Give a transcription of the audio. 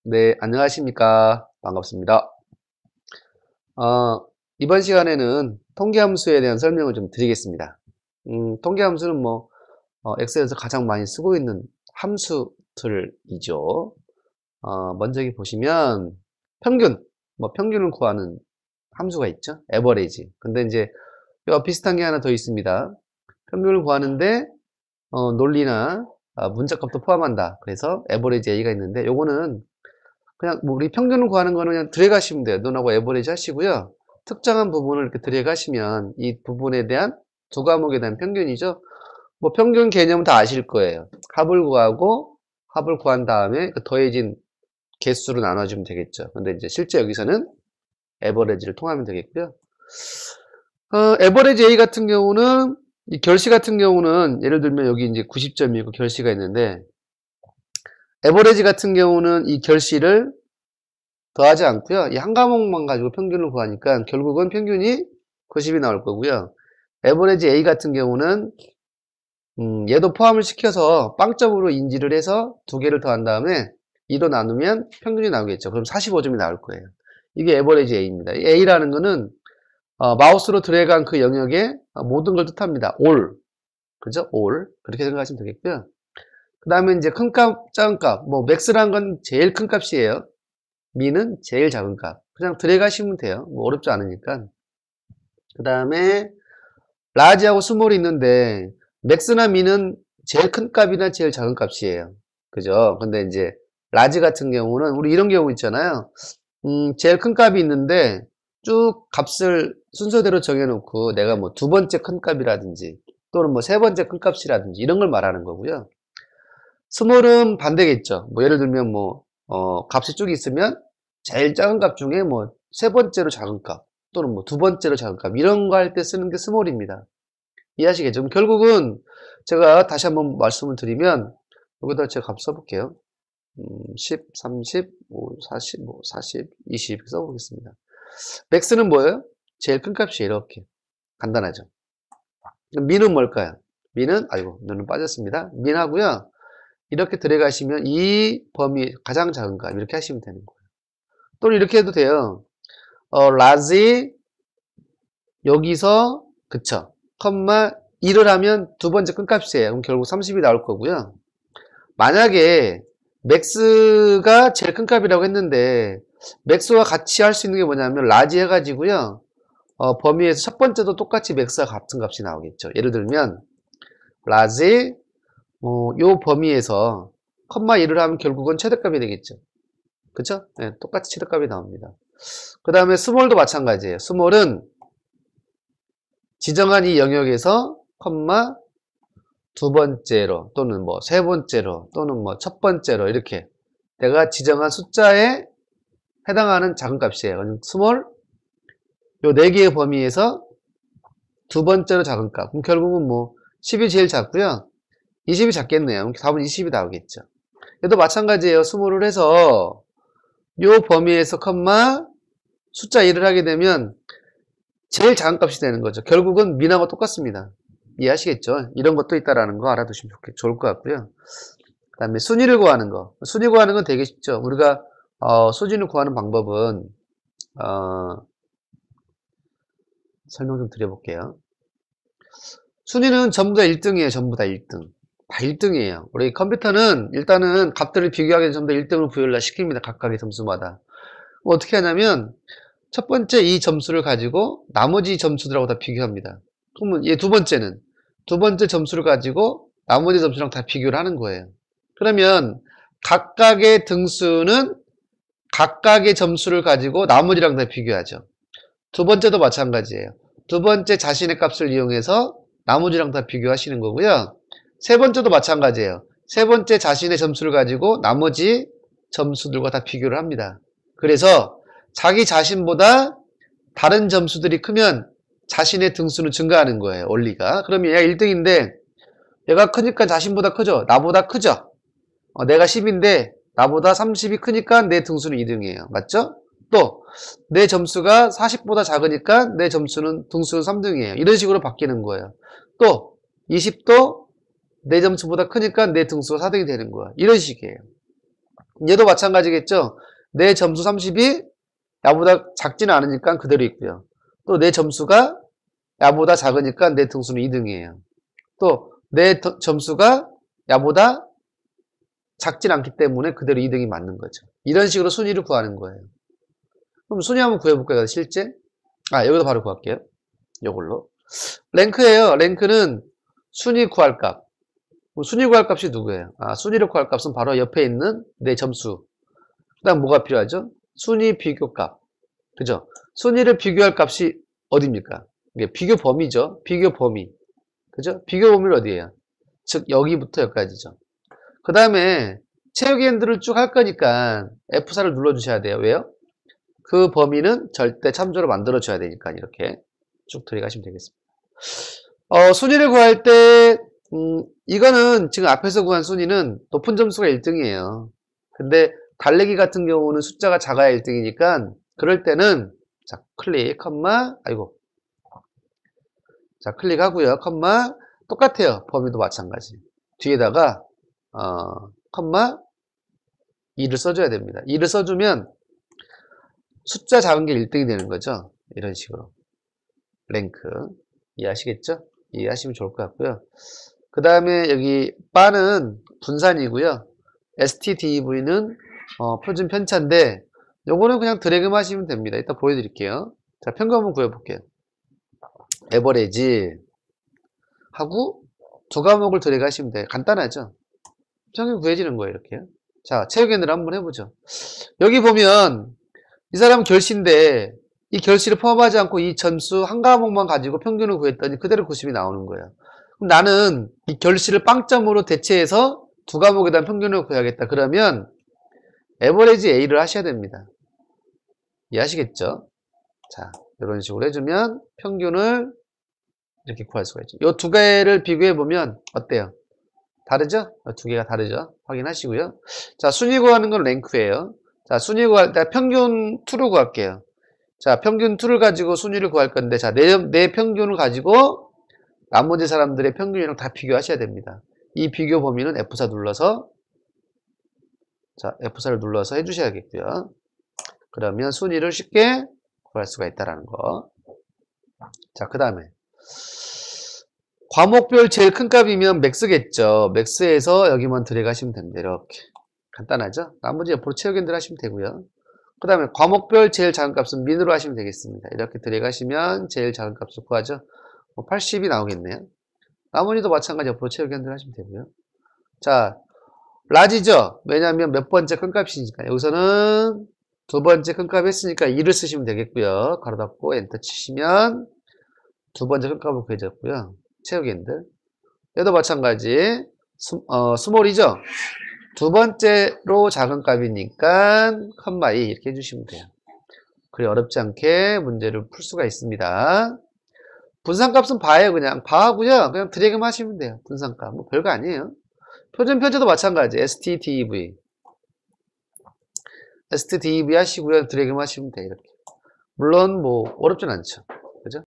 네, 안녕하십니까. 반갑습니다. 이번 시간에는 통계함수에 대한 설명을 좀 드리겠습니다. 통계함수는 엑셀에서 가장 많이 쓰고 있는 함수들이죠. 먼저 여기 보시면 평균, 평균을 구하는 함수가 있죠. 에버리지. 근데 이제 이와 비슷한 게 하나 더 있습니다. 평균을 구하는데 논리나 문자값도 포함한다. 그래서 에버리지 A가 있는데 요거는 그냥 우리 평균을 구하는 거는 그냥 들어가시면 돼요. 눈하고 에버리지 하시고요. 특정한 부분을 이렇게 들어가시면 이 부분에 대한 두 과목에 대한 평균이죠. 평균 개념 다 아실 거예요. 합을 구하고 합을 구한 다음에 그 더해진 개수로 나눠주면 되겠죠. 근데 이제 실제 여기서는 에버리지를 통하면 되겠고요. 에버리지 A 같은 경우는 이 결시 같은 경우는 예를 들면 여기 이제 90점이고 결시가 있는데 에버리지 같은 경우는 이 결시를 더하지 않고요. 이 한 과목만 가지고 평균을 구하니까 결국은 평균이 90이 나올 거고요. 에버리지 A 같은 경우는 얘도 포함을 시켜서 빵점으로 인지를 해서 두 개를 더한 다음에 2로 나누면 평균이 나오겠죠. 그럼 45점이 나올 거예요. 이게 에버리지 A입니다. 이 A라는 거는 마우스로 드래그한 그 영역의 모든 걸 뜻합니다. all. 그죠? all. 그렇게 생각하시면 되겠고요. 그 다음에 이제 큰 값, 작은 값. 맥스라는 건 제일 큰 값이에요. 미는 제일 작은 값. 그냥 들어가시면 돼요. 어렵지 않으니까. 그 다음에 라지하고 스몰이 있는데 맥스나 미는 제일 큰 값이나 제일 작은 값이에요. 그죠? 근데 이제 라지 같은 경우는 우리 이런 경우 있잖아요. 제일 큰 값이 있는데 쭉 값을 순서대로 정해놓고 내가 두 번째 큰 값이라든지 또는 세 번째 큰 값이라든지 이런 걸 말하는 거고요. 스몰은 반대겠죠. 예를 들면 값이 쭉 있으면 제일 작은 값 중에 세 번째로 작은 값 또는 두 번째로 작은 값 이런 거 할 때 쓰는 게 스몰입니다. 이해하시겠죠? 그럼 결국은 제가 다시 한번 말씀을 드리면 여기다 제가 값 써볼게요. 10, 30, 40, 40, 20 이렇게 써보겠습니다. 맥스는 뭐예요? 제일 큰 값이 이렇게 간단하죠. 민은 뭘까요? 민은 눈은 빠졌습니다. 민하고요. 이렇게 들어가시면 이 범위 가장 작은 값 이렇게 하시면 되는 거예요. 또는 이렇게 해도 돼요. 라지 여기서 그쵸 컴마 1을 하면 두 번째 끈값이에요. 그럼 결국 30이 나올 거고요. 만약에 맥스가 제일 큰 값이라고 했는데 맥스와 같이 할 수 있는 게 뭐냐면 라지 해가지고요. 범위에서 첫 번째도 똑같이 맥스와 같은 값이 나오겠죠. 예를 들면 라지 요 범위에서 컴마 1을 하면 결국은 최대값이 되겠죠. 그쵸? 네, 똑같이 최대값이 나옵니다. 그 다음에 스몰도 마찬가지예요. 스몰은 지정한 이 영역에서 컴마 두 번째로 또는 세 번째로 또는 첫 번째로 이렇게 내가 지정한 숫자에 해당하는 작은 값이에요. 스몰 요 네 개의 범위에서 두 번째로 작은 값. 그럼 결국은 10이 제일 작고요. 20이 작겠네요. 그럼 답은 20이 나오겠죠. 얘도 마찬가지예요. 스몰을 해서 요 범위에서 컴마 숫자 1을 하게 되면 제일 작은 값이 되는 거죠. 결국은 민하고 똑같습니다. 이해하시겠죠? 이런 것도 있다라는 거 알아두시면 좋을 것 같고요. 그 다음에 순위를 구하는 거. 순위 구하는 건 되게 쉽죠. 우리가 순위를 구하는 방법은 설명 좀 드려볼게요. 순위는 전부 다 1등이에요. 전부 다 1등. 다 1등이에요. 우리 컴퓨터는 일단은 값들을 비교하기 전에 전부 다 1등을 부여를 시킵니다. 각각의 점수마다. 어떻게 하냐면 첫 번째 이 점수를 가지고 나머지 점수들하고 다 비교합니다. 그러면 얘 두 번째 점수를 가지고 나머지 점수랑 다 비교를 하는 거예요. 그러면 각각의 등수는 각각의 점수를 가지고 나머지랑 다 비교하죠. 두 번째도 마찬가지예요. 두 번째 자신의 값을 이용해서 나머지랑 다 비교하시는 거고요. 세 번째도 마찬가지예요. 세 번째 자신의 점수를 가지고 나머지 점수들과 다 비교를 합니다. 그래서 자기 자신보다 다른 점수들이 크면 자신의 등수는 증가하는 거예요. 원리가. 그러면 얘가 1등인데 얘가 크니까 자신보다 크죠. 나보다 크죠. 내가 10인데 나보다 30이 크니까 내 등수는 2등이에요. 맞죠? 또 내 점수가 40보다 작으니까 내 등수는 3등이에요. 이런 식으로 바뀌는 거예요. 또 20도 내 점수보다 크니까 내 등수가 4등이 되는 거야. 이런 식이에요. 얘도 마찬가지겠죠. 내 점수 30이 야보다 작지는 않으니까 그대로 있고요. 또 내 점수가 야보다 작으니까 내 등수는 2등이에요. 또 내 점수가 야보다 작진 않기 때문에 그대로 2등이 맞는 거죠. 이런 식으로 순위를 구하는 거예요. 그럼 순위 한번 구해볼까요? 실제? 여기도 바로 구할게요. 요걸로. 랭크예요. 랭크는 순위 구할 값. 순위 구할 값이 누구예요? 순위를 구할 값은 바로 옆에 있는 내 점수. 그 다음 뭐가 필요하죠? 순위 비교 값. 그죠? 순위를 비교할 값이 어디입니까? 이게 비교 범위죠. 비교 범위. 그죠? 비교 범위는 어디예요? 즉, 여기부터 여기까지죠. 그 다음에 채우기 핸들을 쭉 할 거니까 F4를 눌러주셔야 돼요. 왜요? 그 범위는 절대 참조로 만들어줘야 되니까 이렇게 쭉 들어가시면 되겠습니다. 순위를 구할 때 이거는 지금 앞에서 구한 순위는 높은 점수가 1등이에요. 근데 달래기 같은 경우는 숫자가 작아야 1등이니까 그럴 때는 자 클릭, 컴마, 자 클릭하고요. 컴마 똑같아요. 범위도 마찬가지. 뒤에다가 컴마 2를 써줘야 됩니다. 2를 써주면 숫자 작은 게 1등이 되는 거죠. 이런 식으로. 랭크. 이해하시겠죠? 이해하시면 좋을 것 같고요. 그 다음에 여기 바는 분산이고요. STDV는 표준 편차인데 요거는 그냥 드래그만 하시면 됩니다. 이따 보여드릴게요. 자, 평균 한번 구해볼게요. 에버리지 하고 두 과목을 드래그 하시면 돼요. 간단하죠? 평균 구해지는 거예요. 이렇게요. 자, 체육연을 한번 해보죠. 여기 보면 이 사람은 결시인데 이 결시를 포함하지 않고 이 점수 한 과목만 가지고 평균을 구했더니 그대로 90이 나오는 거예요. 그럼 나는 이 결시를 빵점으로 대체해서 두 과목에 대한 평균을 구해야겠다. 그러면 에버리지 A를 하셔야 됩니다. 이해하시겠죠? 자, 이런 식으로 해주면 평균을 이렇게 구할 수가 있죠. 이 두 개를 비교해 보면 어때요? 다르죠? 두 개가 다르죠? 확인하시고요. 자, 순위 구하는 건 랭크예요. 자, 순위 구할 때 평균 2로 구할게요. 자, 평균 2를 가지고 순위를 구할 건데, 자, 내 평균을 가지고 나머지 사람들의 평균이랑 다 비교하셔야 됩니다. 이 비교 범위는 F4 눌러서, 자, F4를 눌러서 해주셔야겠고요. 그러면 순위를 쉽게 구할 수가 있다는 거. 자, 그 다음에 과목별 제일 큰 값이면 맥스겠죠. 맥스에서 여기만 들어가시면 됩니다. 이렇게 간단하죠? 나머지 옆으로 채우기들 하시면 되고요. 그 다음에 과목별 제일 작은 값은 민으로 하시면 되겠습니다. 이렇게 들어가시면 제일 작은 값을 구하죠. 80이 나오겠네요. 나머지도 마찬가지 옆으로 채우기 핸들 하시면 되고요. 자, 라지죠? 왜냐하면 몇 번째 큰 값이니까. 여기서는 두 번째 큰 값 했으니까 2를 쓰시면 되겠고요. 가로 닫고 엔터 치시면 두 번째 큰 값을 구해졌고요. 채우기 핸들. 얘도 마찬가지. 스몰이죠? 두 번째로 작은 값이니까 컴마 2 이렇게 해주시면 돼요. 그리 어렵지 않게 문제를 풀 수가 있습니다. 분산값은 바예요. 그냥 바하고요. 그냥 드래그만 하시면 돼요. 분산값. 뭐 별거 아니에요. 표준 편제도 마찬가지. STDV 하시고요. 드래그만 하시면 돼요. 이렇게. 물론 뭐 어렵진 않죠.